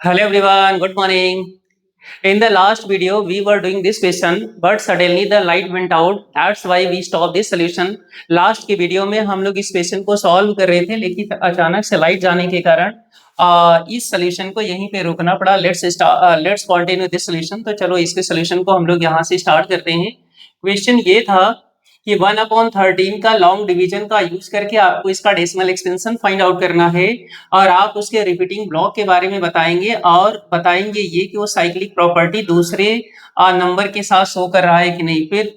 Hello everyone, good morning. In the last video, we were doing this question, but suddenly the light went out. That's why we stopped this solution. Last की video में हम लोग इस question को solve कर रहे थे, लेकिन अचानक से लाइट जाने के कारण इस सॉल्यूशन को यहीं पे रोकना पड़ा. Let's continue this solution. तो चलो इसके सॉल्यूशन को हम लोग यहाँ से स्टार्ट करते हैं. क्वेश्चन ये था कि 1/13 का लॉन्ग डिवीजन का यूज करके आपको इसका डेसिमल एक्सटेंशन फाइंड आउट करना है और आप उसके रिपीटिंग ब्लॉक के बारे में बताएंगे और बताएंगे ये कि वो साइक्लिक प्रॉपर्टी दूसरे नंबर के साथ शो कर रहा है कि नहीं. फिर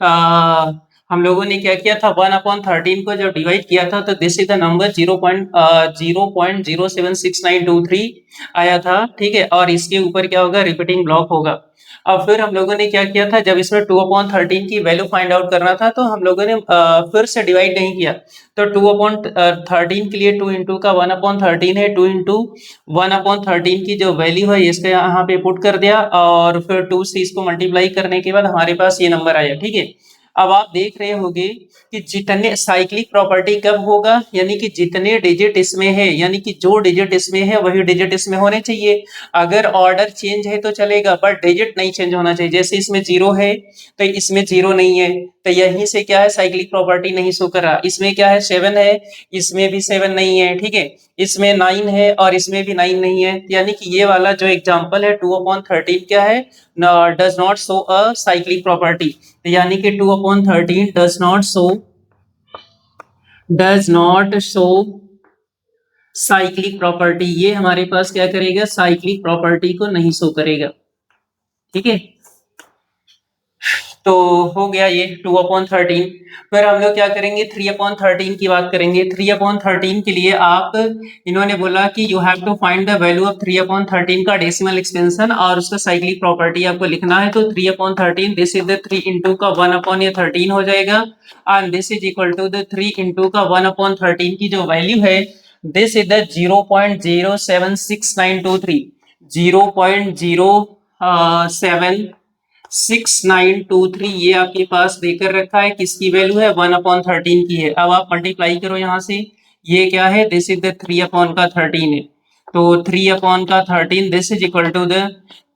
हम लोगों ने क्या किया था, 1/13 को जब डिवाइड किया था तो दिस इज द नंबर 0.0076923 आया था. ठीक है, और इसके ऊपर क्या होगा, रिपीटिंग ब्लॉक होगा. अब फिर हम लोगों ने क्या किया था, जब इसमें 2/13 की वैल्यू फाइंड आउट करना था तो हम लोगों ने फिर से डिवाइड नहीं किया. तो 2/13 के लिए 2 इंटू का 1/13 है, 2 इंटू 1/13 की जो वैल्यू है इसके यहाँ पे पुट कर दिया और फिर 2 से इसको मल्टीप्लाई करने के बाद हमारे पास ये नंबर आया. ठीक है, अब आप देख रहे होंगे कि जितने साइक्लिक प्रॉपर्टी कब होगा, यानी कि जितने डिजिट इसमें है, यानी कि जो डिजिट इसमें है वही डिजिट इसमें होने चाहिए. अगर ऑर्डर चेंज है तो चलेगा, बट डिजिट नहीं चेंज होना चाहिए. जैसे इसमें 0 है तो इसमें 0 नहीं है, तो यहीं से क्या है, साइक्लिक प्रॉपर्टी नहीं शो कर रहा. इसमें क्या है, 7 है, इसमें भी 7 नहीं है. ठीक है, इसमें 9 है और इसमें भी 9 नहीं है. यानी कि ये वाला जो एग्जांपल है 2/13 क्या है, does not show a cyclic property. यानी कि 2/13 does not show cyclic property. ये हमारे पास क्या करेगा, साइक्लिक प्रॉपर्टी को नहीं शो करेगा. ठीक है, तो हो गया ये 2/13. फिर हम लोग क्या करेंगे, 3/13 की बात करेंगे. 3/13 के लिए आप, इन्होंने बोला कि you have to find the value of 3/13 का डेसिमल एक्सपेंशन और उसका साइक्लिक प्रॉपर्टी आपको लिखना है. तो 3/13 दिस इज द 3 इंटू का 1/13 हो जाएगा and this is equal to the 3 into का 1/13 की जो वैल्यू है दिस इज द 0.076923. 0.06923 ये आपके पास देकर रखा है. किसकी वैल्यू है, 1/13 की है. अब आप मल्टीप्लाई करो यहाँ से, ये क्या है, दिस इज द 3/13 है. तो 3/13 this is equal to the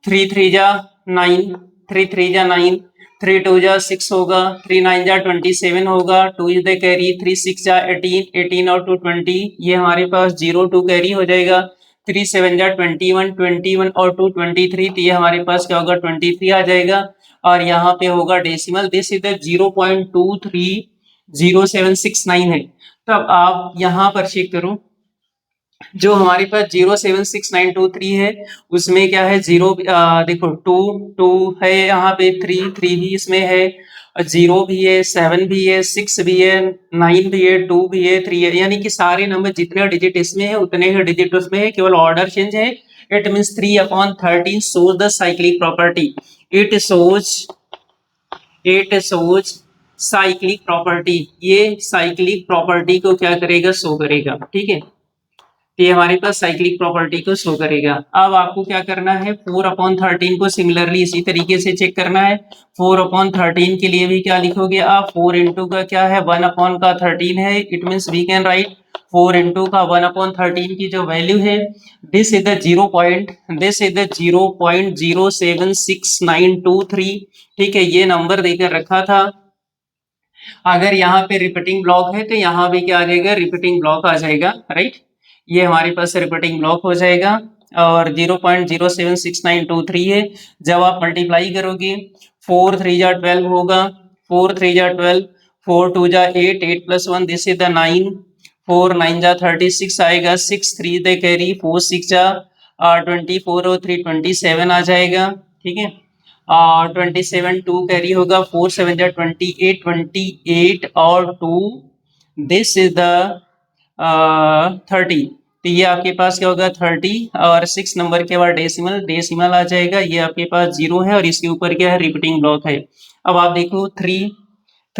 3 3 जा 9, 3 3 जा 9, 3 2 जा 6 होगा, 3 9 जा 27 होगा, 2 इज द कैरी, 3 6 जा 18, 18 और 2 20, ये हमारे पास 0 2 कैरी हो जाएगा. 3 7 जा 21, 21 और 2 23, तो ये हमारे पास क्या होगा, 23 आ जाएगा. और यहाँ पे होगा डेसिमल, दिस इज द 0.230769 है. तब आप यहाँ पर चेक करो, जो हमारे पास 0.76923 है उसमें क्या है, 0 देखो 2 2 है, यहाँ पे 3 3 भी इसमें है, 0 भी है, 7 भी है, 6 भी है, 9 भी है, 2 भी है, 3 है. यानी कि सारे नंबर जितने डिजिट इसमें है उतने ही डिजिट उसमें है, केवल ऑर्डर चेंज है. It means 3/13 shows the cyclic property. it shows cyclic property. ये साइक्लिक प्रॉपर्टी को क्या करेगा, शो करेगा. ठीक है, तो ये हमारे पास साइक्लिक प्रॉपर्टी को शो करेगा. अब आपको क्या करना है, 4/13 को सिमिलरली इसी तरीके से चेक करना है. 4/13 के लिए भी क्या लिखोगे आप, 4 इंटू का क्या है, 1/13 है. It means we can write 4 into का 1/13 की जो वैल्यू है दिस इज द 0.0766923. ठीक है, ये नंबर देकर रखा था. अगर यहाँ पे रिपीटिंग ब्लॉक है तो यहाँ पे क्या आ जाएगा, रिपीटिंग ब्लॉक आ जाएगा. राइट, ये हमारे पास रिपीटिंग ब्लॉक हो जाएगा और 0.0766923 है. जब आप मल्टीप्लाई करोगे 4 3 जा 12 होगा, 4 3 जा 12, 4 2 जा 8, 8 प्लस 1 दिस इज द 9, 4 9 जा 36 आएगा, 6 3 द कैरी, 4 6 जा 24 और 3 27 आ जाएगा. ठीक है, 27 2 कैरी होगा, 4 7 जा 28, 28 और 2 दिस इज द 30. तो ये आपके पास क्या होगा, 30 और 6 नंबर के बाद डेसिमल आ जाएगा. ये आपके पास 0 है और इसके ऊपर क्या है, रिपीटिंग ब्लॉक है. अब आप देखो 3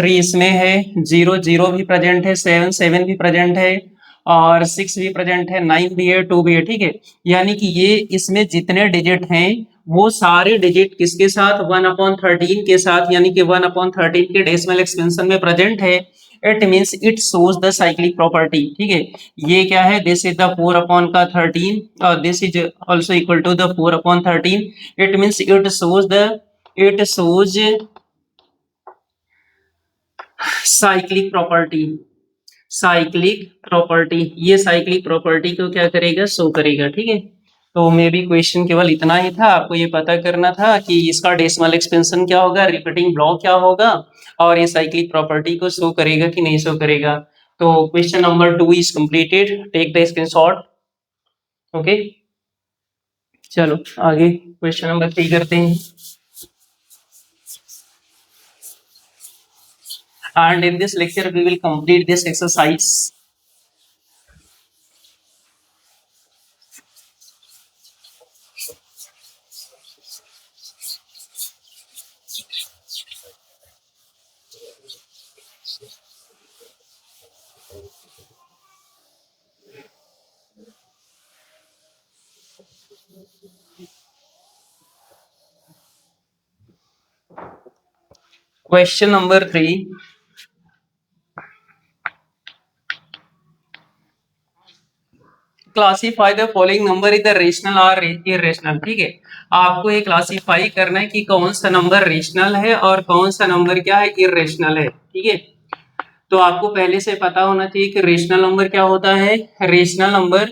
इसमें है, 0 0 भी प्रेजेंट है, 7 7 भी प्रेजेंट है और 6 भी प्रेजेंट है, 9 भी है, 2 भी है. ठीक है, यानी कि ये इसमें जितने डिजिट हैं वो सारे डिजिट किसके साथ, 1/13 के साथ, यानी कि 1/13 के डेसिमल एक्सपेंशन में प्रेजेंट है. It means it shows the cyclic property, ठीक है। ये क्या है, दिस इज द 4 अपॉन का 13 और this is also equal to the 4 upon 13। It means it shows cyclic property, cyclic property, ये साइक्लिक प्रॉपर्टी को क्या करेगा, शो करेगा, ठीक है। तो मे बी क्वेश्चन केवल इतना ही था, आपको ये पता करना था कि इसका डेसिमल एक्सपेंशन क्या होगा, रिपीटिंग ब्लॉक क्या होगा और ये साइक्लिक प्रॉपर्टी को शो करेगा कि नहीं शो करेगा। तो question number 2 is completed, take the screenshot. Okay, चलो आगे क्वेश्चन नंबर 3 करते हैं। And in this lecture we will complete this exercise. Question number 3. Classify the following number इधर रेशनल और इरेशनल, ठीक है। आपको ये क्लासीफाई करना है कि कौन सा नंबर रेशनल है और कौन सा नंबर क्या है, इरेशनल है, ठीक है। तो आपको पहले से पता होना चाहिए कि रेशनल नंबर क्या होता है। रेशनल नंबर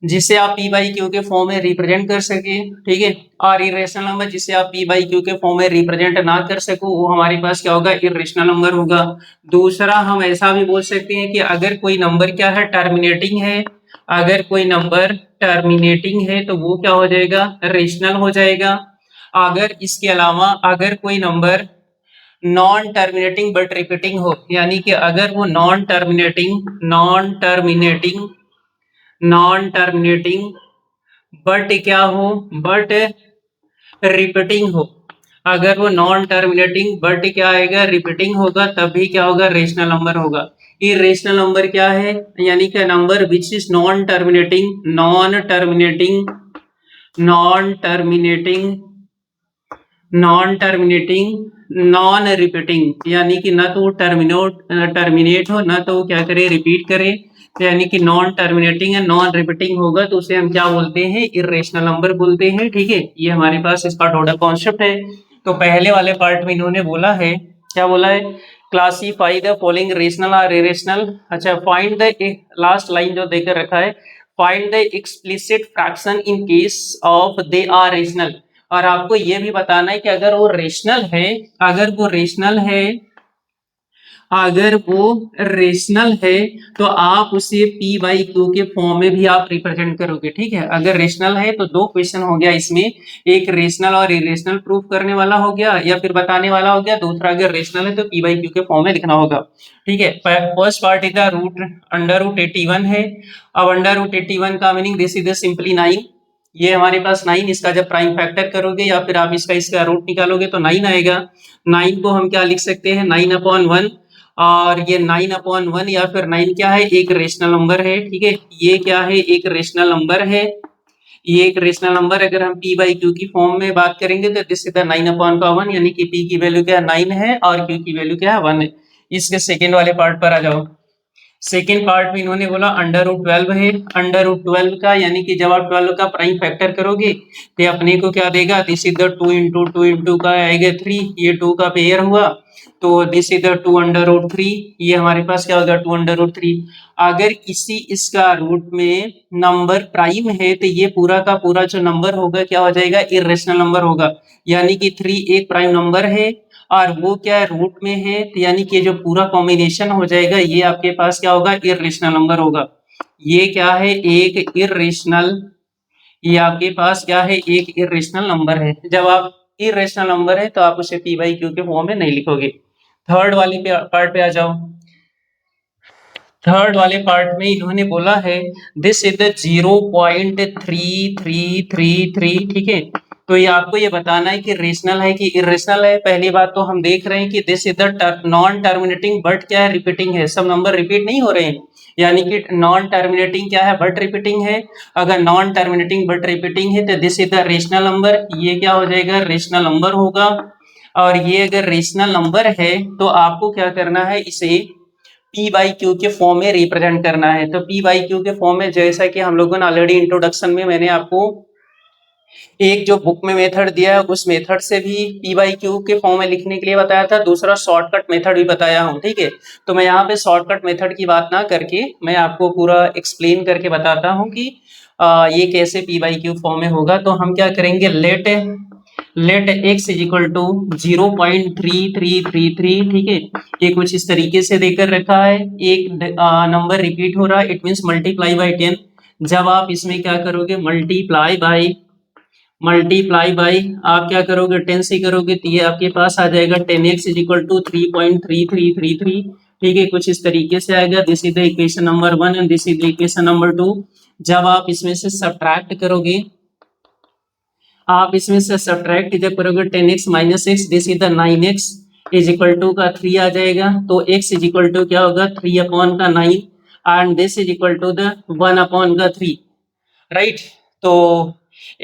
जिसे आप पी बाई क्यू के फॉर्म में रिप्रेजेंट कर सके, ठीक है। और इरेशनल नंबर जिसे आप पी बाई क्यू के फॉर्म में रिप्रेजेंट ना कर सको, वो हमारे पास क्या होगा, इरेशनल नंबर होगा। दूसरा हम ऐसा भी बोल सकते हैं कि अगर कोई नंबर क्या है, टर्मिनेटिंग है, अगर कोई नंबर टर्मिनेटिंग है तो वो क्या हो जाएगा, रेशनल हो जाएगा। अगर इसके अलावा अगर कोई number non terminating but repeating हो, यानी कि अगर वो नॉन टर्मिनेटिंग बट क्या हो, बट रिपीटिंग हो, अगर वो नॉन टर्मिनेटिंग बट क्या आएगा, रिपीटिंग होगा, तब भी क्या होगा, रेशनल नंबर होगा। इरेशनल नंबर क्या है, यानी कि number which is non terminating non repeating, यानी कि ना तो वो टर्मिनेट हो, ना तो वो क्या करे, रिपीट करे, तो यानी कि नॉन टर्मिनेटिंग है, नॉन रिपीटिंग होगा, तो उसे हम क्या बोलते हैं, इरेशनल नंबर बोलते हैं, ठीक है। ये हमारे पास इसका टोटल कॉन्सेप्ट है। तो पहले वाले पार्ट में इन्होंने बोला है, क्या बोला है, क्लासीफाई द फॉलोइंग रेशनल और इरेशनल। अच्छा, फाइंड द, लास्ट लाइन जो देकर रखा है, find the explicit fraction in case of they are rational. और आपको यह भी बताना है कि अगर वो रेशनल है, अगर वो रेशनल है, अगर वो रेशनल है तो आप उसे p बाई क्यू के फॉर्म में भी आप रिप्रेजेंट करोगे, ठीक है। अगर रेशनल है तो दो क्वेश्चन हो गया इसमें, एक रेशनल और इरेशनल प्रूफ करने वाला हो गया या फिर बताने वाला हो गया, दूसरा अगर रेशनल है तो p बाई क्यू के फॉर्म में लिखना होगा, ठीक है। First part is the root under root 81 है। अब अंडर रूट 81 का मीनिंग दिस इज सिंपली 9, ये हमारे पास 9, इसका जब प्राइम फैक्टर करोगे या फिर आप इसका रूट निकालोगे तो 9 आएगा। 9 को हम क्या लिख सकते हैं, 9/1, और ये 9/1 या फिर 9 क्या है, एक रेशनल नंबर है, ठीक है। ये क्या है, एक रेशनल नंबर है, ये एक रेशनल नंबर। अगर हम p बाई क्यू की फॉर्म में बात करेंगे तो दिस इज द 9/1, यानी कि p की वैल्यू क्या है, 9 है और q की वैल्यू क्या है, 1 है। इसके सेकेंड वाले पार्ट पर आ जाओ। सेकेंड पार्ट में इन्होंने बोला अंडर रूट 12 है। अंडर रूट 12 का यानी कि जब आप 12 का प्राइम फैक्टर करोगे तो अपने को क्या देगा, दिस इज द 2 का आएगा 3, ये 2 का पेयर हुआ, तो this is the 2 under root 3, ये हमारे पास क्या होगा, 2 अंडर रूट 3। अगर किसी इसका रूट में नंबर प्राइम है तो ये पूरा का पूरा जो नंबर होगा क्या हो जाएगा, इरेशनल नंबर होगा, यानी कि 3 एक प्राइम नंबर है और वो क्या है, रूट में है, तो यानी कि जो पूरा कॉम्बिनेशन हो जाएगा ये आपके पास क्या होगा, इरेशनल नंबर होगा। ये क्या है, एक इरेशनल, ये आपके पास क्या है, एक इरेशनल नंबर है। जब आप इरेशनल नंबर है तो आप उसे p बाई क्यू के फॉर्म में नहीं लिखोगे। थर्ड वाली पार्ट पे आ जाओ। थर्ड वाले पार्ट में इन्होंने बोला है दिस इज द 0.3333, ठीक है। तो ये आपको ये बताना है कि रेशनल है कि इरेशनल है। पहली बात तो हम देख रहे हैं कि this is the non terminating but क्या है, रिपीटिंग है, सब नंबर रिपीट नहीं हो रहे हैं, यानी कि नॉन टर्मिनेटिंग क्या है, बट रिपीटिंग है। अगर नॉन टर्मिनेटिंग बट रिपीटिंग है तो this is the rational number, ये क्या हो जाएगा, रेशनल नंबर होगा। और ये अगर रेशनल नंबर है तो आपको क्या करना है, इसे पी बाई क्यू के फॉर्म में रिप्रेजेंट करना है। तो पी बाई क्यू के फॉर्म में, जैसा कि हम लोगों ने ऑलरेडी इंट्रोडक्शन में मैंने आपको एक जो बुक में मेथड दिया है उस मेथड से भी पी बाई क्यू के फॉर्म में लिखने के लिए बताया था, दूसरा शॉर्टकट मेथड भी बताया हूँ, ठीक है। तो मैं यहाँ पे शॉर्टकट मेथड की बात ना करके मैं आपको पूरा एक्सप्लेन करके बताता हूँ कि ये कैसे पी बाई क्यू फॉर्म में होगा। तो हम क्या करेंगे, let x is equal to 0.3333, ठीक है। ये कुछ इस तरीके से देकर रखा है, एक नंबर रिपीट हो रहा है, इट मीन्स मल्टीप्लाई बाई 10। जब आप इसमें क्या करोगे, मल्टीप्लाई बाई आप क्या करोगे, 10 से करोगे तो ये आपके पास आ जाएगा 10x इज इक्वल टू 3.3333, ठीक है। कुछ इस तरीके से आएगा। This is the equation number 1 and this is the equation number 2। जब आप इसमें से सब्ट्रैक्ट करोगे, आप इसमें से सब्ट्रैक्ट जब करोगे 10x minus X, this is the 9x is equal to का 3 आ जाएगा। तो x इज इक्वल टू क्या होगा, 3 अपॉन का 9 and this is equal to the 1 upon का 3, राइट। तो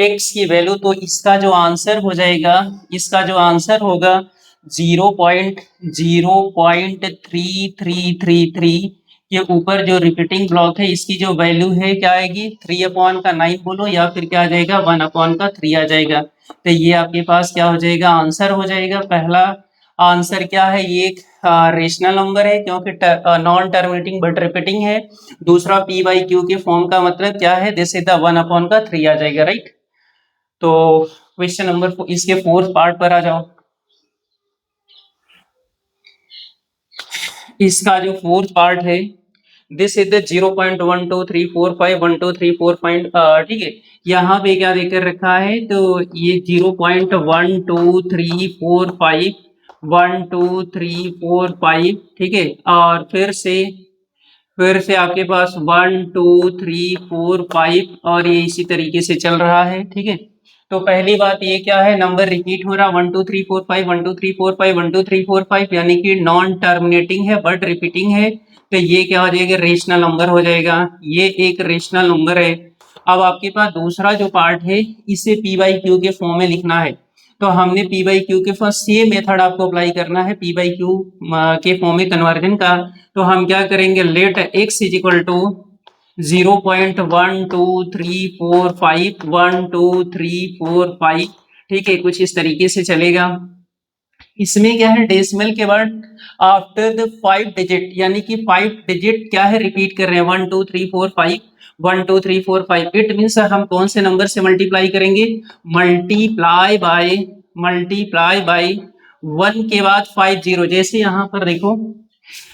x की वैल्यू, तो इसका जो आंसर हो जाएगा, इसका जो आंसर होगा 0.0333 के ऊपर जो रिपीटिंग ब्लॉक है इसकी जो वैल्यू है क्या आएगी, 3 अपॉन का 9 बोलो या फिर क्या आ जाएगा, 1 अपॉन का 3 आ जाएगा। तो ये आपके पास क्या हो जाएगा, आंसर हो जाएगा। पहला आंसर क्या है, ये एक रेशनल नंबर है क्योंकि नॉन टर्मिनेटिंग बट रिपीटिंग है। दूसरा पी बाई क्यू के फॉर्म का मतलब क्या है, जैसे द 1 अपॉन का 3 आ जाएगा, राइट। तो क्वेश्चन नंबर इसके फोर्थ पार्ट पर आ जाओ। इसका जो फोर्थ पार्ट है, दिस इज द 0.12345123 ठीक है। यहाँ पे क्या देकर रखा है, तो ये 0.1234512345, ठीक है। और फिर से आपके पास 1 2 3 4 5 और ये इसी तरीके से चल रहा है, ठीक है। तो पहली बात ये क्या है, नंबर रिपीट हो रहा 1 2 3 4 5 1 2 3 4 5 1 2 3 4 5, यानी कि नॉन टर्मिनेटिंग है बट रिपीटिंग है। तो ये क्या हो जाएगा, रेशनल नंबर हो जाएगा, ये एक रेशनल नंबर है। अब आपके पास दूसरा जो पार्ट है, इसे पी बाई क्यू के फॉर्म में लिखना है। तो हमने पी बाई क्यू के फर्स्ट ये मेथड आपको अप्लाई करना है पी बाई क्यू के फॉर्म में कन्वर्जन का। तो हम क्या करेंगे, let x is equal to 0.1234512345, ठीक है। कुछ इस तरीके से चलेगा। इसमें क्या है, डेसिमल के बाद आफ्टर द 5 डिजिट, यानी कि 5 डिजिट क्या है, रिपीट कर रहे हैं 1 2 3 4 5 1 2 3 4 5। इट मीन्स हम कौन से नंबर से मल्टीप्लाई करेंगे, मल्टीप्लाई बाय 1 के बाद 5 जीरो। जैसे यहाँ पर देखो,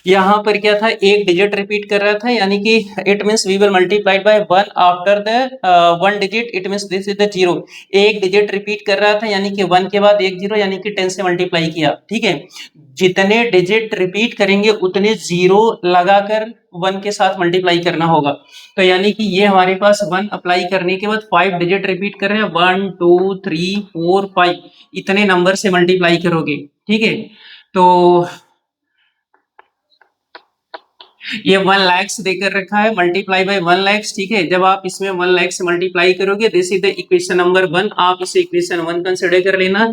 यहाँ पर क्या था, एक डिजिट रिपीट कर रहा था, यानी कि it means we will multiply by 1 after the 1 digit, it means this is the 0। एक डिजिट रिपीट कर रहा था, यानी कि 1 के बाद एक जीरो, यानी कि 10 से मल्टीप्लाई किया, ठीक है। जितने डिजिट रिपीट करेंगे उतने जीरो लगाकर 1 के साथ मल्टीप्लाई करना होगा। तो यानी कि ये हमारे पास 1 अप्लाई करने के बाद 5 डिजिट रिपीट कर रहे हैं, 1 2 3 4 5, इतने नंबर से मल्टीप्लाई करोगे, ठीक है। तो ये 1 लाख देकर रखा है, मल्टीप्लाई बाय 1 लाख, ठीक है। जब आप इसमें 1 लाख से मल्टीप्लाई करोगे, this is the equation number 1, आप इसे इक्वेशन 1 कंसीडर कर लेना।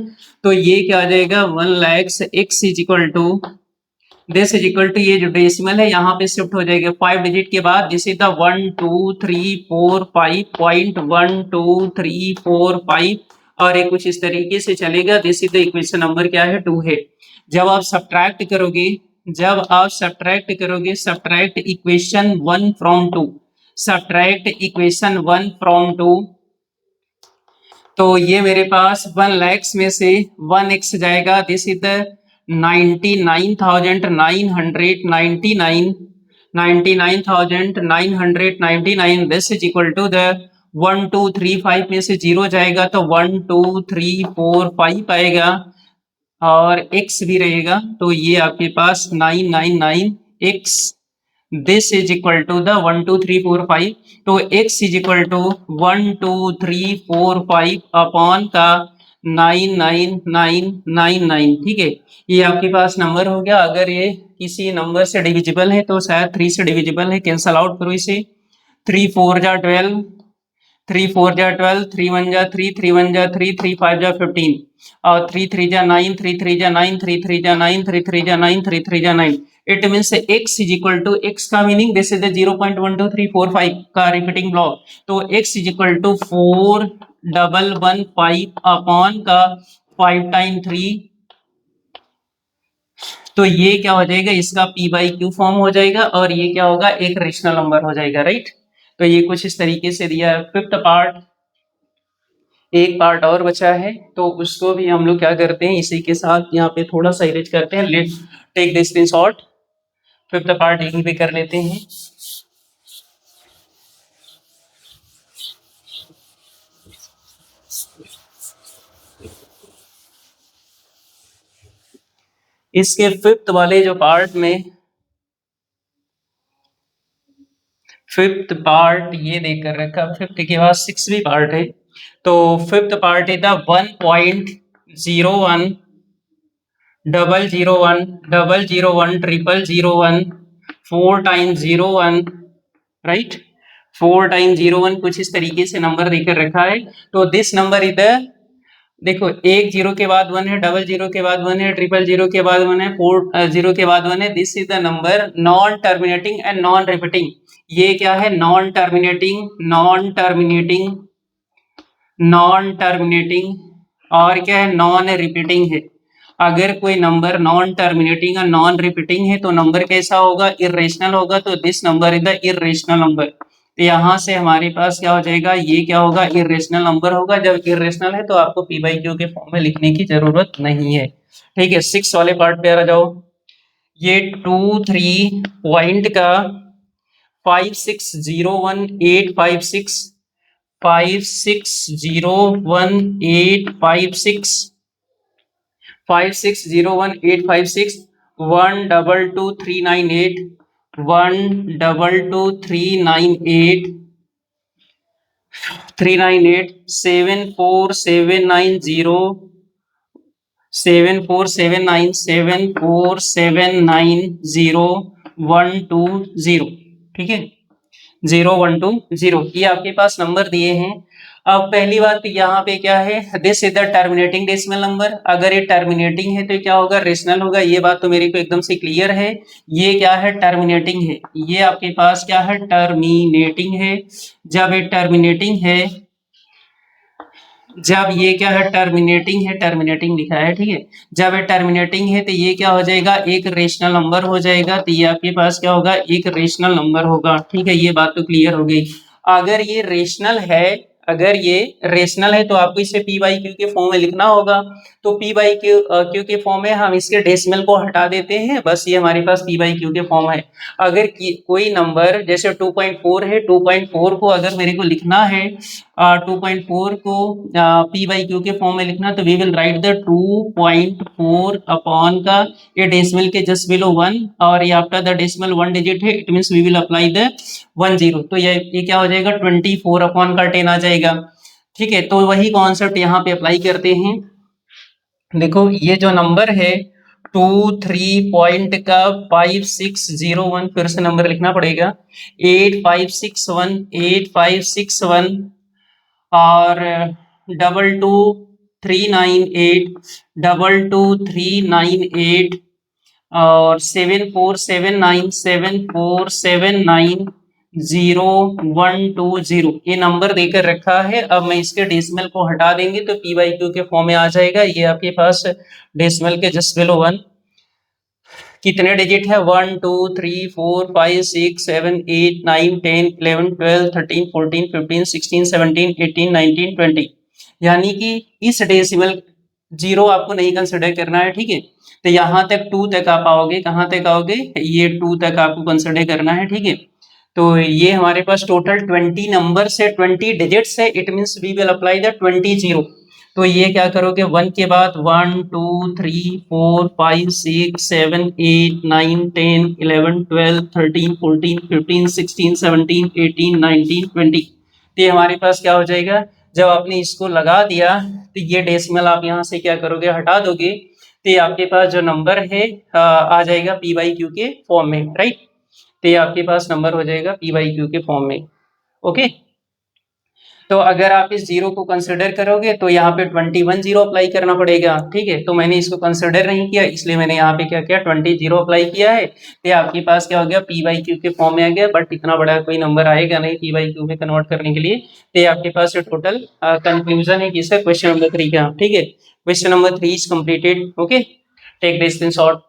तो ये क्या आ जाएगा, 1 lakh x is equal to, this is equal to, ये जो डेसिमल है यहाँ पे शिफ्ट हो जाएगा 5 डिजिट के बाद, दिस इज द 1 2 3 4 5 पॉइंट 1 2 3 4 5, और ये कुछ इस तरीके से चलेगा। This is the equation number क्या है, 2 है। जब आप सब्ट्रैक्ट करोगे, subtract equation 1 from 2, subtract equation 1 from 2, तो ये मेरे पास 1 लाख में से 1x जाएगा, this is the 99,999, this is equal to the 1 2 3 5 में से 0 जाएगा तो 1 2 3 4 5 आएगा और x भी रहेगा, तो ये आपके पास 999x, this is equal to the 1 2 3 4 5। तो x is equal to 1 2 3 4 5 upon का 99999, ठीक है। ये आपके पास नंबर हो गया। अगर ये किसी नंबर से डिविजिबल है तो शायद 3 से डिविजिबल है, कैंसल आउट करो इसे, 3 4 जा 12, 3 4 जा 12, 3 1 जा 3, 3 1 जा 3, 3 5 जा 15 और 3 3 जा 9, 3 3 जा 9, 3 3 जा 9, 3 3 जा 9, 3 3 जा 9. It means x is equal to x का मीनिंग दिस इज द 0.12345 का रिपीटिंग ब्लॉक. तो x is equal to 4115 upon का 5 टाइम 3. तो ये क्या हो जाएगा, इसका p बाई क्यू फॉर्म हो जाएगा और ये क्या होगा, एक रेशनल नंबर हो जाएगा. राइट. तो ये कुछ इस तरीके से दिया है. फिफ्थ पार्ट, एक पार्ट और बचा है तो उसको भी हम लोग क्या करते हैं, इसी के साथ यहाँ पे थोड़ा सा इरेज करते हैं. Let take the screenshot. Fifth part यहीं पे कर लेते हैं. इसके फिफ्थ वाले जो पार्ट में, फिफ्थ पार्ट ये देकर रखा. फिफ्थ के बाद सिक्सवीं पार्ट है. तो फिफ्थ पार्ट है the 1.01 001 triple 01 4 time 01. Right. 4 time 01 कुछ इस तरीके से नंबर देकर रखा है. तो दिस नंबर इधर देखो, एक जीरो के बाद 1 है, डबल जीरो के बाद 1 है, ट्रिपल जीरो के बाद 1 है, 4 जीरो के बाद 1 है. This is the number non terminating and non repeating. ये क्या है, non terminating, non terminating, non terminating और क्या है, नॉन रिपीटिंग है. अगर कोई नंबर नॉन टर्मिनेटिंग और नॉन रिपीटिंग है तो नंबर कैसा होगा, इरेशनल होगा. तो this number is the irrational number. तो यहाँ से हमारे पास क्या हो जाएगा, ये क्या होगा, इरेशनल नंबर होगा. जब इरेशनल है तो आपको पी बाई क्यू के फॉर्म में लिखने की जरूरत नहीं है. ठीक है. सिक्स वाले पार्ट पे आ जाओ. ये 2 3 पॉइंट का 5601856 5601856 5601856 122398 122398 398 74790 74790 ठीक है. 0120 ये आपके पास नंबर दिए हैं. अब पहली बात यहाँ पे क्या है, this is the terminating decimal number. अगर ये टर्मिनेटिंग है तो क्या होगा, रेशनल होगा. ये बात तो मेरे को एकदम से क्लियर है. ये क्या है, टर्मिनेटिंग है. ये आपके पास क्या है, टर्मिनेटिंग है. जब ये टर्मिनेटिंग है, जब ये क्या है, टर्मिनेटिंग है, टर्मिनेटिंग लिखा है. ठीक है. जब ये टर्मिनेटिंग है तो ये क्या हो जाएगा, एक रेशनल नंबर हो जाएगा. तो ये आपके पास क्या होगा, एक रेशनल नंबर होगा. ठीक है. ये बात तो क्लियर हो गई. अगर ये रेशनल है, अगर ये रेशनल है तो आपको इसे पी बाई क्यू के फॉर्म में लिखना होगा. तो पी बाई क्यू के फॉर्म में हम इसके डेसिमल को हटा देते हैं. बस ये हमारे पास पी बाई क्यू के फॉर्म है. अगर कोई नंबर जैसे 2.4 है, 2.4 को अगर मेरे को लिखना है, 2.4 को पी बाई क्यू के फॉर्म में लिखना, तो we will write the 2.4 upon का ये डेसिमल के जस्ट बिलो 1 और ये आफ्टर द डेसिमल 1 डिजिट है. It means we will apply the 10. तो ये क्या हो जाएगा, 24 अपॉन का 10 आ जाएगा. ठीक है. तो वही कॉन्सेप्ट यहाँ पे अप्लाई करते हैं. देखो ये जो नंबर है 23 पॉइंट का 5601, फिर से नंबर लिखना पड़ेगा, 8561 और 22398 और 7479 ये नंबर देकर रखा है. अब मैं इसके डेसिमल को हटा देंगे तो पी बाई क्यू के फॉर्म में आ जाएगा. ये आपके पास डेसिमल के जस्ट बिलो 1 कितने डिजिट है, 1 2 3 4 5 6 7 8 9 10 11 12 13 14 15 16 17 18 19 20. यानी कि इस डेसिमल 0 आपको नहीं कंसिडर करना है. ठीक है. तो यहाँ तक 2 तक आप आओगे. कहाँ तक आओगे, ये 2 तक आपको कंसिडर करना है. ठीक है. तो ये हमारे पास टोटल 20 नंबर से 20 डिजिट्स है. It means we will apply the 20 0. तो ये क्या करोगे, 1 के बाद 1 2 3 4 5 6 7 8 9 10 11 12 13 14 15 16 17 18 19 20. तो ये हमारे पास क्या हो जाएगा, जब आपने इसको लगा दिया तो ये डेसिमल आप यहाँ से क्या करोगे, हटा दोगे. तो ये आपके पास जो नंबर है आ जाएगा पी बाई क्यू के फॉर्म में. राइट. तो ये आपके पास नंबर हो जाएगा पी बाई क्यू के फॉर्म में. ओके. तो अगर आप इस जीरो को कंसिडर करोगे तो यहाँ पे 21 जीरो अप्लाई करना पड़ेगा, ठीक है। तो मैंने इसको कंसिडर नहीं किया, इसलिए मैंने यहाँ पे क्या किया, 20 जीरो अप्लाई किया है। तो आपके पास क्या हो गया, पी बाई क्यू के फॉर्म में आ गया, बट इतना बड़ा कोई नंबर आएगा नहीं पी बाई क्यू में कन्वर्ट करने के लिए। तो ये आपके पास टोटल कंक्लूजन है किसका, क्वेश्चन नंबर 3 का, ठीक है। Question number 3 is completed, okay, take the screenshot.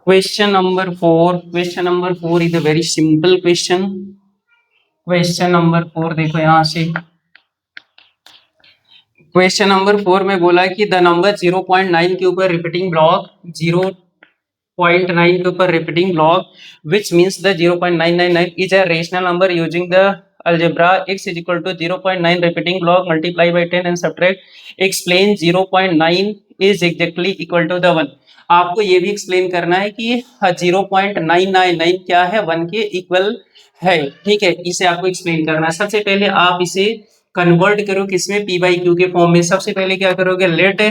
Question number 4, question number 4 is a very simple question. Question number 4 देखो यहाँ से, क्वेश्चन नंबर 4 में बोला कि द नंबर 0.9 के ऊपर रिपीटिंग ब्लॉक, 0.9 के ऊपर repeating block which means the 0.999 is a rational number using the algebra x is equal to 0.9 repeating block multiply by 10 and subtract explain 0.9 is exactly equal to the 1। आपको ये भी explain करना है कि 0.999 क्या है, 1 के इक्वल है, ठीक है। इसे आपको एक्सप्लेन करना है। सबसे पहले आप इसे कन्वर्ट करो किसमें, पी बाई क्यू के फॉर्म में। सबसे पहले क्या करोगे, लेट,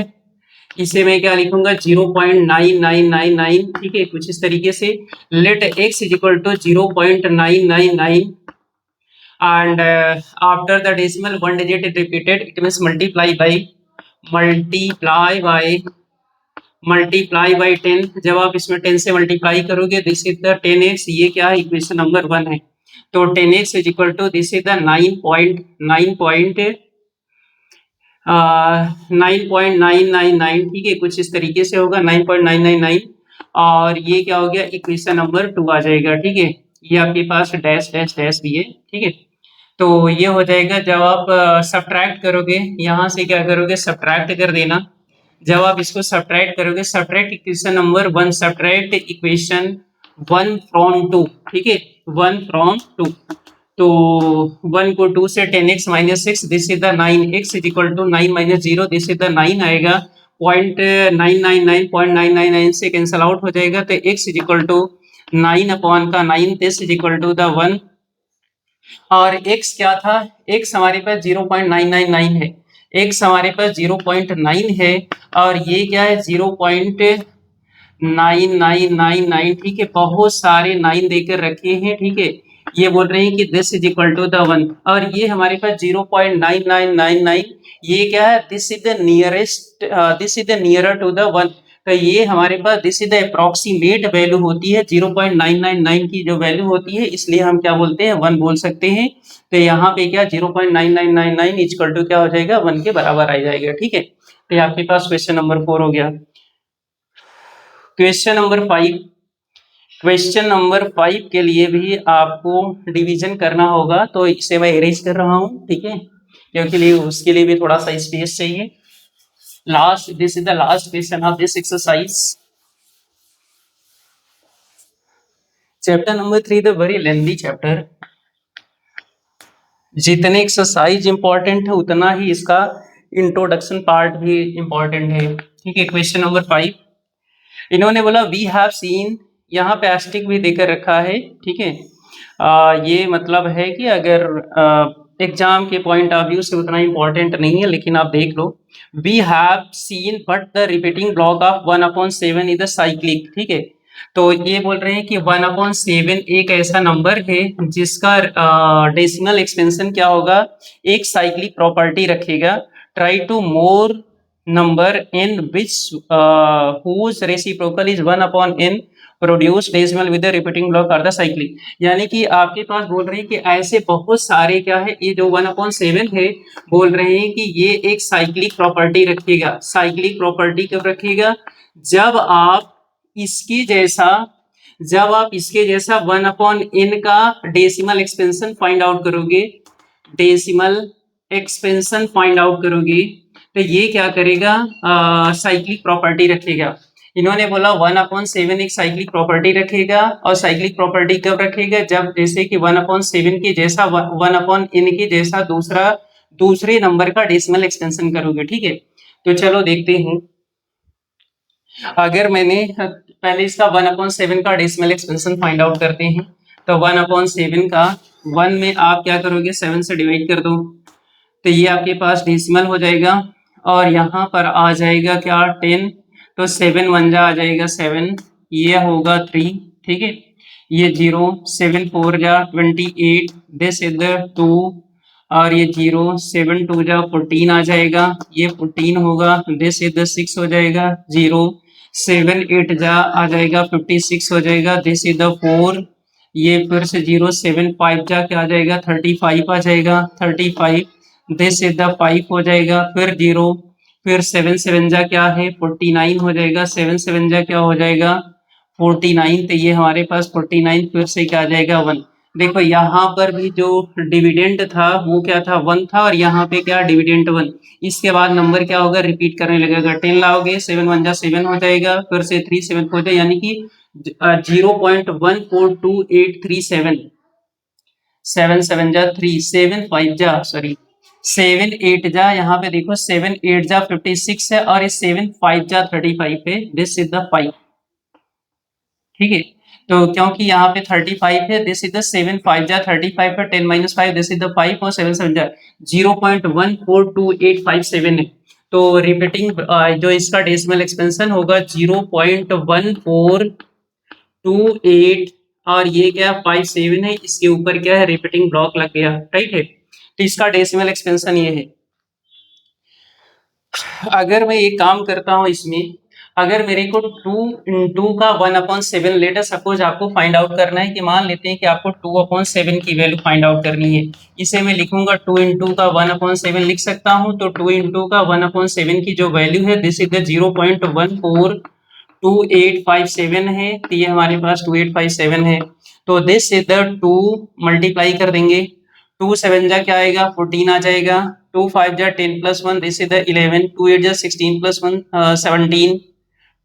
इसे मैं क्या लिखूंगा 0.9999, ठीक है, कुछ इस तरीके से। Let x is equal to 0.999 and after the decimal one digit is repeated it means multiply by 10। जब आप इसमें 10 से मल्टीप्लाई करोगे दिस इज द 10x, ये क्या है, इक्वेशन नंबर 1 है। तो 10x is equal to this is the 9.999, ठीक है, कुछ इस तरीके से होगा 9.999। और ये क्या हो गया, इक्वेशन नंबर 2 आ जाएगा, ठीक है। ये आपके पास डैश डैश डैश भी है, ठीक है। तो ये हो जाएगा, जब आप सब्ट्रैक्ट करोगे, यहाँ से क्या करोगे, सब्ट्रैक्ट कर देना। जब आप इसको सब्ट्रैक्ट करोगे, subtract equation number 1, subtract equation 1 from 2, ठीक है, 1 फ्रॉम 2। तो 1 को 2 से 10x minus 6 this is the 9x is equal to 9 minus 0 this is the 9 आएगा। 0.999 से कैंसल आउट हो जाएगा, तो x is equal to 9 upon का 9 this is equal to the 1। और x क्या था, x हमारे पास 0.999 है, x हमारे पास 0.9 है, और ये क्या है 0.9999, ठीक है। बहुत सारे 9 देकर रखे हैं, ठीक है। ये बोल रहे हैं कि this is equal to the 1, और ये हमारे पास 0.9999, ये क्या है, this is the nearest, this is the nearer to the 1। तो ये हमारे पास this is the approximate value होती है, 0.999 की जो वैल्यू होती है, इसलिए हम क्या बोलते हैं, 1 बोल सकते हैं। तो यहाँ पे क्या 0.9999 इक्वल टू क्या हो जाएगा, 1 के बराबर आ जाएगा, ठीक है। तो ये आपके पास क्वेश्चन नंबर 4 हो गया। क्वेश्चन नंबर 5, क्वेश्चन नंबर 5 के लिए भी आपको डिवीजन करना होगा, तो इसे मैं इरेज कर रहा हूँ, ठीक है, क्योंकि लिए उसके लिए भी थोड़ा सा स्पेस चाहिए। Last, this is the last question of this exercise. Chapter number 3 the very lengthy chapter. जितने एक्सरसाइज इंपॉर्टेंट है उतना ही इसका इंट्रोडक्शन पार्ट भी इंपॉर्टेंट है, ठीक है। क्वेश्चन नंबर 5 इन्होंने बोला वी हैव सीन, यहाँ पे एस्टिक भी देकर रखा है, ठीक है। ये मतलब है कि अगर एग्जाम के पॉइंट ऑफ व्यू से उतना इंपॉर्टेंट नहीं है, लेकिन आप देख लो। We have seen but the repeating block of 1/7 is the cyclic, ठीक है। तो ये बोल रहे हैं कि 1/7 एक ऐसा नंबर है जिसका डेसिमल एक्सपेंशन क्या होगा, एक साइक्लिक प्रॉपर्टी रखेगा। Try two more number in which whose reciprocal is 1/n produce decimal with the repeating block are the cyclic। यानी कि आपके पास बोल रहे हैं कि ऐसे बहुत सारे क्या है, ये जो 1/7 है, बोल रहे हैं कि ये एक साइक्लिक प्रॉपर्टी रखेगा। साइक्लिक प्रॉपर्टी कब रखेगा, जब आप इसके जैसा 1/n का डेसिमल एक्सपेंशन फाइंड आउट करोगे, डेसिमल एक्सपेंशन फाइंड आउट करोगे, तो ये क्या करेगा, साइक्लिक प्रॉपर्टी रखेगा। इन्होंने बोला 1/7 एक साइक्लिक प्रॉपर्टी रखेगा, और साइक्लिक प्रॉपर्टी कब रखेगा, जब जैसे कि 1/7 के जैसा 1/n के जैसा दूसरे नंबर का डेसिमल एक्सटेंशन करोगे। ठीक है, तो चलो देखते हैं। अगर मैंने पहले इसका 1/7 का डेसिमल एक्सपेंशन फाइंड आउट करते हैं, तो 1/7 का 1 में आप क्या करोगे, 7 से डिवाइड कर दो, तो ये आपके पास डेसिमल हो जाएगा, और यहाँ पर आ जाएगा क्या 10, तो 7 1 जा आ जाएगा 7, ये होगा 3। ठीक है, ये 0, 7 4 जा 28, दिस इज द 2, और ये 0 7 2 जा 14 आ जाएगा, ये 14 होगा, दिस इज द 6 हो जाएगा, 0 7 8 जा आ जाएगा 56 हो जाएगा, दिस इज द 4, ये फिर से 0 7 5 जा क्या आ जाएगा 35 आ जाएगा, 35, दिस इज द 5 हो जाएगा, फिर 0, फिर 7 7 जा क्या है 49 हो जाएगा, 7 7 जा क्या हो जाएगा 49, तो ये हमारे पास 49 फिर से क्या आ जाएगा 1। देखो यहाँ पर भी जो डिविडेंड था वो क्या था 1 था, और यहाँ पे क्या डिविडेंड 1। इसके बाद नंबर क्या होगा, रिपीट करने लगेगा, 10 लाओगे 7 1 जा 7 हो जाएगा, फिर से 3 7 हो जाएगा, यानी कि 0.142837, 7 7 जा 3, 7 5 जा सॉरी 7 8 जा, यहाँ पे देखो 7 8 जा 56 है, और इस 7 5 जा 35 है, दिस इज द 5। ठीक है, तो क्योंकि यहाँ पे 35 है, दिस इज द 7 5 जा 35 है, 10 - 5 दिस इज द 5, और 7 7 जा 0.142857 है। तो रिपीटिंग जो इसका डेसिमल एक्सपेंशन होगा 0.1428, और ये क्या 57 है, इसके ऊपर क्या है रिपीटिंग ब्लॉक लग गया, राइट है, तो इसका डेसिमल एक्सपेंशन ये है। अगर मैं एक काम करता हूँ इसमें, अगर मेरे को 2 इंटू का 1/7 लेट अस सपोज आपको फाइंड आउट करना है, कि मान लेते हैं कि आपको 2/7 की वैल्यू फाइंड आउट करनी है, इसे मैं लिखूंगा 2 इंटू का 1/7 लिख सकता हूँ, तो 2 इंटू का 1/7 की जो वैल्यू है दिस इज द 0.142857 है, तो ये हमारे पास 2857 है, तो दिस इज द 2 मल्टीप्लाई कर देंगे, 2 7 जा क्या आएगा 14 आ जाएगा, 2 5 जा 10 + 1 दिस इज द 11, 2 8 जा 16 + 1 17,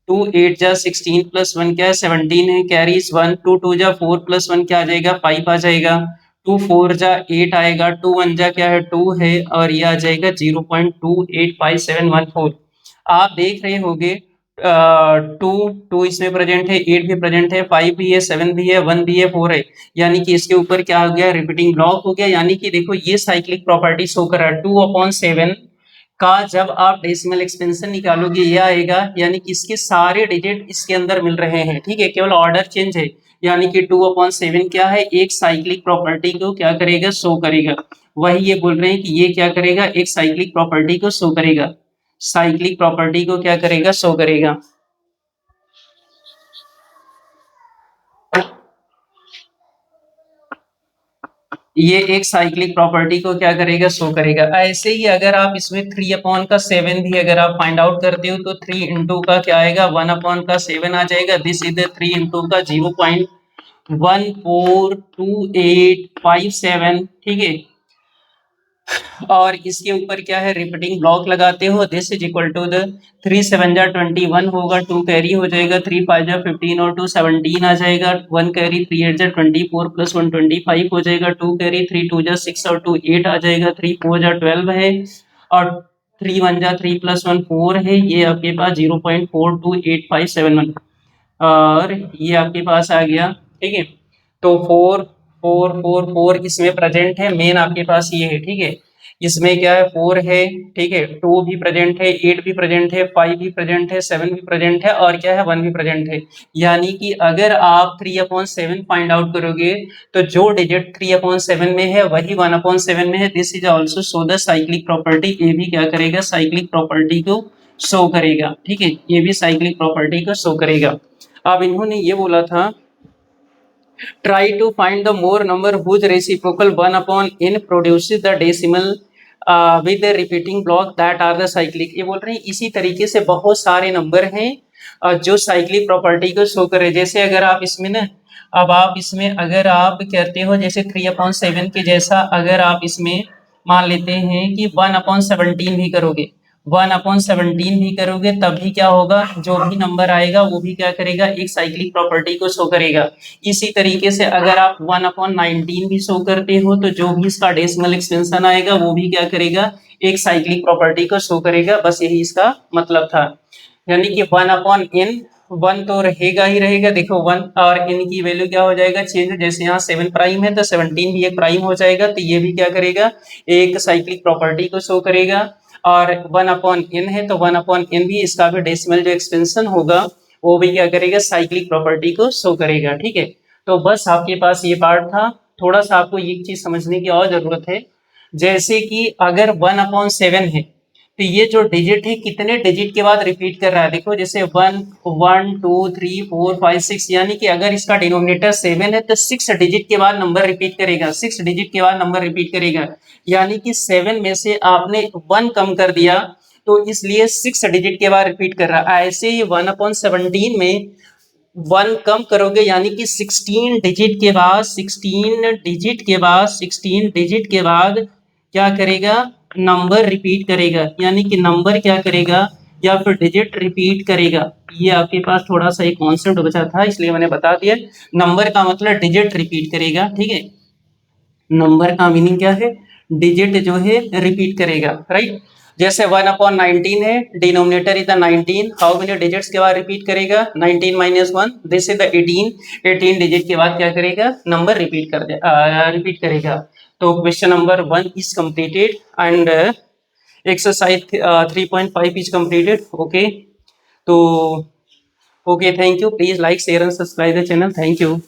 2 8 जा 16 + 1 क्या है 17 है, कैरीज 1, 2 2 जा 4 + 1 क्या आ जाएगा 5 आ जाएगा, 2 4 जा 8 आएगा, 2 1 जा क्या है 2 है, और ये आ जाएगा 0.285714। आप देख रहे होंगे 2 इसमें प्रेजेंट है, 8 भी प्रेजेंट है, 5 भी है, 7 भी है, 1 भी है, 4 है, यानी कि इसके ऊपर क्या हो गया रिपीटिंग ब्लॉक हो गया, यानी कि देखो ये साइक्लिक प्रॉपर्टी शो कर रहा है 2/7 का जब आप डेसिमल एक्सपेंशन निकालोगे ये आएगा, यानी कि इसके सारे डिजिट इसके अंदर मिल रहे हैं। ठीक है, केवल ऑर्डर चेंज है, यानी कि 2/7 क्या है एक साइक्लिक प्रॉपर्टी को क्या करेगा शो करेगा, वही ये बोल रहे हैं कि ये क्या करेगा एक साइक्लिक प्रॉपर्टी को शो करेगा, साइक्लिक प्रॉपर्टी को क्या करेगा शो करेगा। ये एक साइक्लिक प्रॉपर्टी को क्या करेगा शो करेगा। ऐसे ही अगर आप इसमें 3/7 भी अगर आप फाइंड आउट करते हो, तो 3 इंटू का क्या आएगा 1/7 आ जाएगा, दिस इज 3 इंटू का 0.142857। ठीक है, और इसके ऊपर क्या है रिपीटिंग ब्लॉक लगाते हो, this is equal to the 3 7 जा 21 होगा, 2 कैरी हो जाएगा, 3 5 जा 15 और 2 17 आ जाएगा, 1 कैरी 3 8 जा 24 + 1 25 हो जाएगा, 2 कैरी 3 2 जा 6 और 2 8 आ जाएगा, 3 4 जा 12 है, और 3 1 जा 3 + 1 4 है, ये आपके पास 0.428571, और ये आपके पास आ गया। ठीक है, तो 4 4 4 4 इसमें प्रेजेंट है, मेन आपके पास ये है। ठीक है, इसमें क्या है 4 है, ठीक है, 2 भी प्रेजेंट है, 8 भी प्रेजेंट है, 5 भी प्रेजेंट है, 7 भी प्रेजेंट है, और क्या है 1 भी प्रेजेंट है, यानी कि अगर आप 3/7 फाइंड आउट करोगे तो जो डिजिट 3/7 में है वही 1/7 में है, this is also show the cyclic property, ये भी क्या करेगा साइक्लिक प्रॉपर्टी को शो करेगा। ठीक है, ये भी साइक्लिक प्रॉपर्टी को शो करेगा। अब इन्होंने ये बोला था try to find the more number whose reciprocal 1/n produces the decimal with the repeating block that are the cyclic। ये बोल रहे हैं इसी तरीके से बहुत सारे नंबर हैं जो साइक्लिक प्रॉपर्टी को शो करे। जैसे अगर आप इसमें ना, अब आप इसमें अगर आप कहते हो जैसे 3/7 के जैसा अगर आप इसमें मान लेते हैं कि 1/17 भी करोगे, 1/17 भी करोगे तब भी क्या होगा, जो भी नंबर आएगा वो भी क्या करेगा, एक साइक्लिक प्रॉपर्टी को शो करेगा। इसी तरीके से अगर आप 1/19 भी शो करते हो तो जो भी इसका डेसिमल एक्सपेंशन आएगा वो भी क्या करेगा, एक साइक्लिक प्रॉपर्टी को शो करेगा। बस यही इसका मतलब था। यानी कि 1/n, 1 तो रहेगा ही रहेगा। देखो 1 और n की वैल्यू क्या हो जाएगा, चेंज। जैसे यहाँ 7 प्राइम है तो 17 भी एक प्राइम हो जाएगा, तो ये भी क्या करेगा, एक साइक्लिक प्रॉपर्टी को शो करेगा। और 1/n है तो 1/n भी इसका भी डेसिमल जो एक्सपेंशन होगा वो भी क्या करेगा, साइक्लिक प्रॉपर्टी को शो करेगा। ठीक है, तो बस आपके पास ये पार्ट था। थोड़ा सा आपको एक चीज समझने की और जरूरत है। जैसे कि अगर 1/7 है तो ये जो डिजिट है कितने डिजिट के बाद रिपीट कर रहा है। देखो जैसे 1 1 2 3 4 5 6, यानी कि अगर इसका डिनोमिनेटर 7 है तो 6 डिजिट के बाद नंबर रिपीट करेगा, 6 डिजिट के बाद नंबर रिपीट करेगा। यानी कि 7 में से आपने 1 कम कर दिया तो इसलिए 6 डिजिट के बाद रिपीट कर रहा है। ऐसे ही 1/17 में 1 कम करोगे यानी कि 16 डिजिट के बाद, 16 डिजिट के बाद, 16 डिजिट के बाद क्या करेगा, नंबर रिपीट करेगा। यानी कि नंबर क्या करेगा, या फिर डिजिट रिपीट करेगा। ये आपके पास थोड़ा सा एक कॉन्सेप्ट बचा था इसलिए मैंने बता दिया। नंबर का मतलब डिजिट रिपीट करेगा। ठीक है, नंबर का मीनिंग क्या है, डिजिट जो है रिपीट करेगा, राइट। जैसे 1/19 है, denominator is the 19, how many digits के बाद रिपीट करेगा, 19 - 1, दिस इज द 18, 18 डिजिट के बाद क्या करेगा, नंबर रिपीट करेगा। तो question number 1 is completed and exercise 3.5 is completed. Okay, तो okay, thank you. Please like share and subscribe the channel. Thank you.